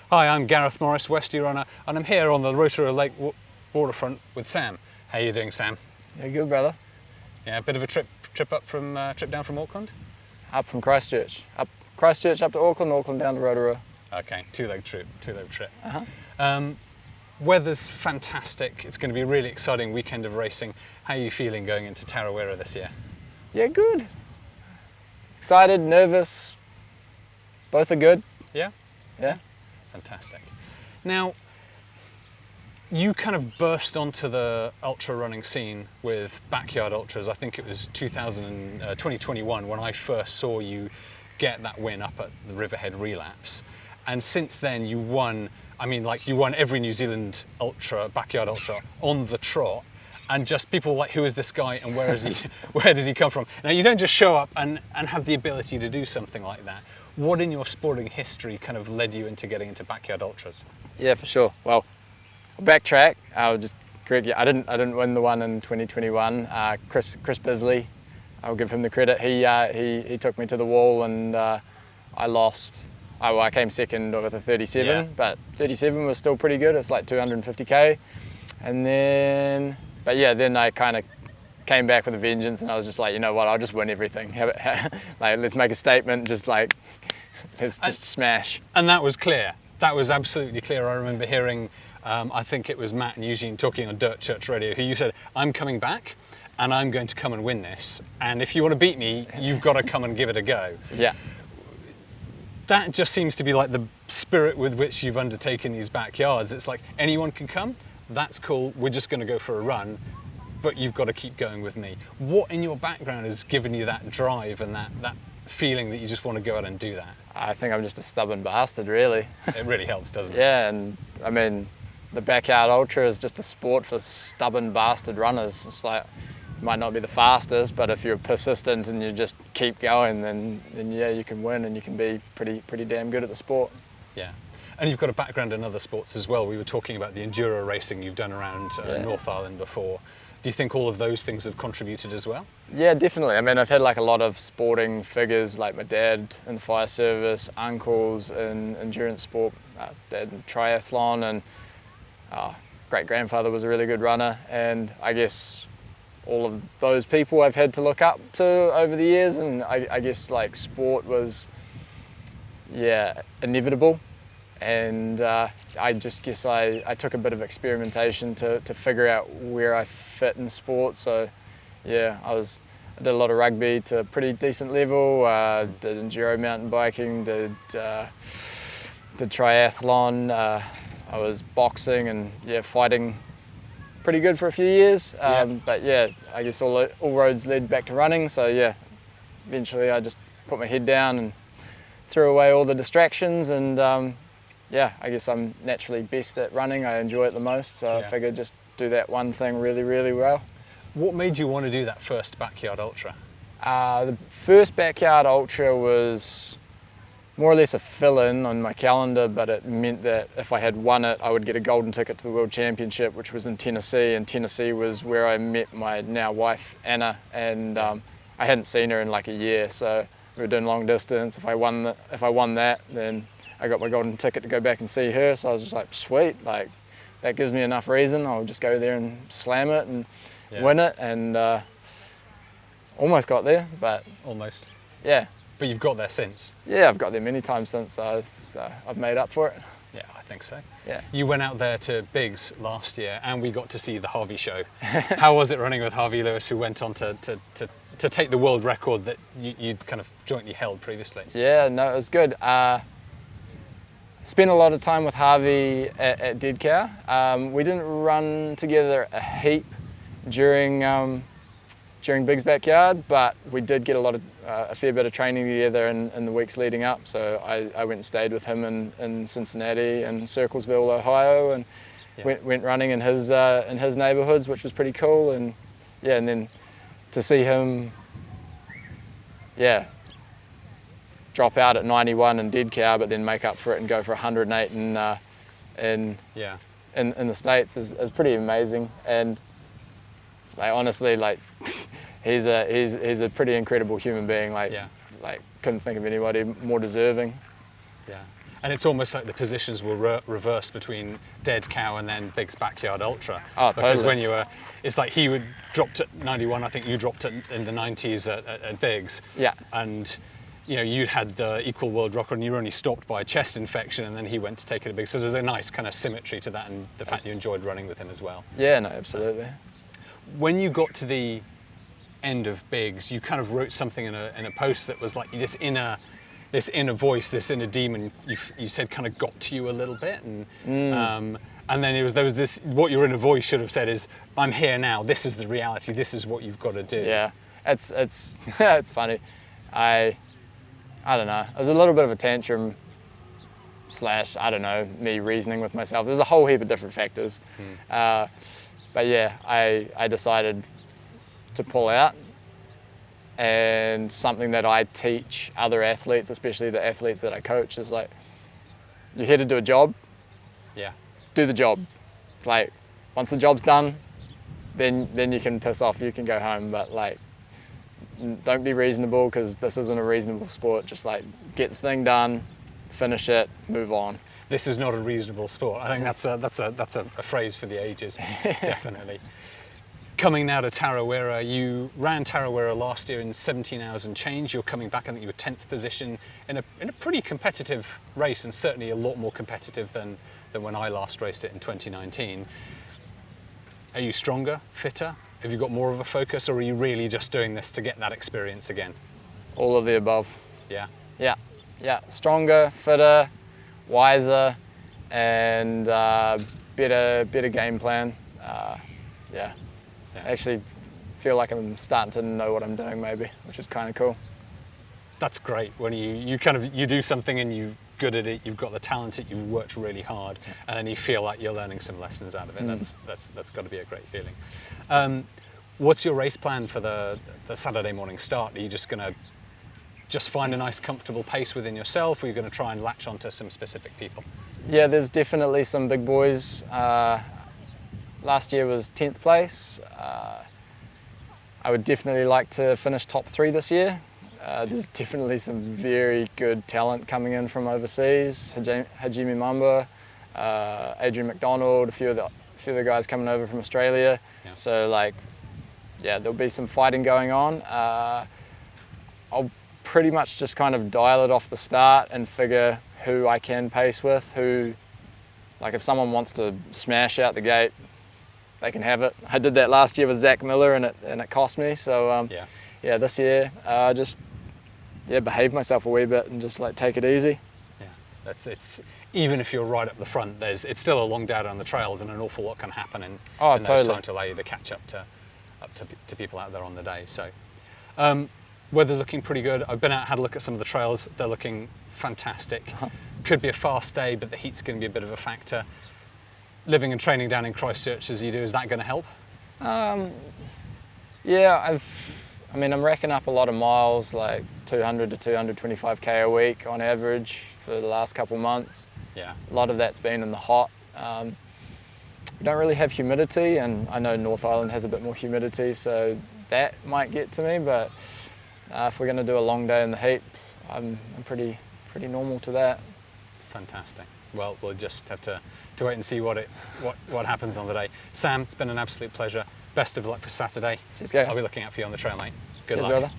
Hi, I'm Gareth Morris, Westie runner, and I'm here on the Rotorua Lake waterfront with Sam. How are you doing, Sam? Yeah, good, brother. Yeah, a bit of a trip down from Auckland. Up from Christchurch, up to Auckland, Auckland down to Rotorua. Okay, two-leg trip. Uh-huh. Weather's fantastic. It's going to be a really exciting weekend of racing. How are you feeling going into Tarawera this year? Yeah, good. Excited, nervous. Both are good. Yeah? Yeah. Fantastic. Now, you kind of burst onto the ultra running scene with backyard ultras. I think it was 2021 when I first saw you get that win up at the Riverhead Relaps. And since then you won, you won every New Zealand ultra, backyard ultra on the trot. And just people like, who is this guy and where is he? Where does he come from? Now you don't just show up and have the ability to do something like that. What in your sporting history kind of led you into getting into backyard ultras? Yeah, for sure. Well, backtrack. I'll just correct you. I didn't win the one in 2021. Chris Bisley, I'll give him the credit. He took me to the wall and I lost. I came second with a 37, yeah. But 37 was still pretty good. It's like 250k, and then I kind of came back with a vengeance, and I was just like, you know what, I'll just win everything. Let's make a statement. Let's just smash. And that was clear. That was absolutely clear. I remember hearing, I think it was Matt and Eugene talking on Dirt Church Radio, who you said, I'm coming back and I'm going to come and win this. And if you want to beat me, you've got to come and give it a go. Yeah. That just seems to be like the spirit with which you've undertaken these backyards. It's like, anyone can come, that's cool, we're just going to go for a run, but you've got to keep going with me. What in your background has given you that drive and that feeling that you just want to go out and do that? I think I'm just a stubborn bastard, really. It really helps, doesn't it? Yeah, and I mean, the backyard ultra is just a sport for stubborn bastard runners. It's like, you might not be the fastest, but if you're persistent and you just keep going, then yeah, you can win and you can be pretty damn good at the sport. Yeah. And you've got a background in other sports as well. We were talking about the enduro racing you've done around North Island before. Do you think all of those things have contributed as well? Yeah, definitely. I mean, I've had like a lot of sporting figures, like my dad in the fire service, uncles in endurance sport, dad in triathlon, and great-grandfather was a really good runner. And I guess all of those people I've had to look up to over the years, and I guess like sport was, inevitable. And I just guess I took a bit of experimentation to figure out where I fit in sport. So yeah, I did a lot of rugby to a pretty decent level, did enduro mountain biking, did triathlon, I was boxing and fighting pretty good for a few years. But yeah, I guess all roads led back to running. So yeah, eventually I just put my head down and threw away all the distractions, and I guess I'm naturally best at running. I enjoy it the most, so I figured just do that one thing really, really well. What made you want to do that first backyard ultra? The first backyard ultra was more or less a fill-in on my calendar, but it meant that if I had won it, I would get a golden ticket to the World Championship, which was in Tennessee, and Tennessee was where I met my now wife, Anna, and I hadn't seen her in like a year, so we were doing long distance. If I won that, then I got my golden ticket to go back and see her, so I was just like, sweet, like that gives me enough reason. I'll just go there and slam it and win it, and almost got there, but almost. Yeah. But you've got there since. Yeah, I've got there many times since. I've made up for it. Yeah, I think so. Yeah. You went out there to Biggs last year, and we got to see the Harvey show. How was it running with Harvey Lewis, who went on to take the world record that you'd kind of jointly held previously? Yeah, no, it was good. Spent a lot of time with Harvey at Dead Cow. We didn't run together a heap during Big's backyard, but we did get a fair bit of training together in the weeks leading up. So I went and stayed with him in Cincinnati and Circlesville, Ohio, and went running in his neighborhoods, which was pretty cool. And and then to see him, drop out at 91 in Dead Cow, but then make up for it and go for 108 in the States is pretty amazing. And honestly, he's a pretty incredible human being. Couldn't think of anybody more deserving. Yeah. And it's almost like the positions were reversed between Dead Cow and then Big's Backyard Ultra. Oh, because totally. when you were, it's like he would dropped at 91. I think you dropped it in the 90s at Big's. Yeah. And you'd had the equal world record, and you were only stopped by a chest infection, and then he went to take it at Big's. So there's a nice kind of symmetry to that, and the fact you enjoyed running with him as well. Yeah, no, absolutely. When you got to the end of Biggs, you kind of wrote something in a post that was like this inner voice, this inner demon. You said kind of got to you a little bit, and then there was this. What your inner voice should have said is, "I'm here now. This is the reality. This is what you've got to do." Yeah, it's it's funny. I don't know. It was a little bit of a tantrum / I don't know, me reasoning with myself. There's a whole heap of different factors. But yeah, I decided to pull out. And something that I teach other athletes, especially the athletes that I coach, is like, you're here to do a job. Yeah. Do the job. It's like, once the job's done, then you can piss off, you can go home. But like, don't be reasonable, because this isn't a reasonable sport. Just like, get the thing done, finish it, move on. This is not a reasonable sport. I think that's a phrase for the ages, definitely. Coming now to Tarawera, you ran Tarawera last year in 17 hours and change. You're coming back, I think you were 10th position in a pretty competitive race, and certainly a lot more competitive than when I last raced it in 2019. Are you stronger, fitter? Have you got more of a focus, or are you really just doing this to get that experience again? All of the above. Yeah. Yeah. Stronger, fitter, wiser, and better game plan. Yeah. I actually feel like I'm starting to know what I'm doing, maybe, which is kind of cool. That's great when you do something and you're good at it, you've got the talent, you've worked really hard, and then you feel like you're learning some lessons out of it. That's got to be a great feeling. What's your race plan for the Saturday morning start? Are you just going to find a nice comfortable pace within yourself, or are you going to try and latch onto some specific people? Yeah, there's definitely some big boys. Last year was 10th place. I would definitely like to finish top 3 this year. There's definitely some very good talent coming in from overseas. Hajime Mamba, Adrian McDonald, a few of the guys coming over from Australia. Yeah. So there'll be some fighting going on. I'll pretty much just kind of dial it off the start and figure who I can pace with, if someone wants to smash out the gate, they can have it. I did that last year with Zach Miller, and it cost me. So this year, behave myself a wee bit and just take it easy. Yeah, it's even if you're right up the front, it's still a long day on the trails, and an awful lot can happen in those time to allow you to catch up to people out there on the day. So weather's looking pretty good. I've been out, had a look at some of the trails. They're looking fantastic. Could be a fast day, but the heat's going to be a bit of a factor. Living and training down in Christchurch as you do, is that going to help? Yeah, I'm racking up a lot of miles, like 200 to 225k a week on average for the last couple months. Yeah. A lot of that's been in the hot. We don't really have humidity, and I know North Island has a bit more humidity, so that might get to me, but if we're going to do a long day in the heat, I'm pretty normal to that. Fantastic. Well, we'll just have to wait and see what happens on the day. Sam, it's been an absolute pleasure. Best of luck for Saturday. Cheers, guys. I'll be looking out for you on the trail, mate. Good Cheers, luck. brother.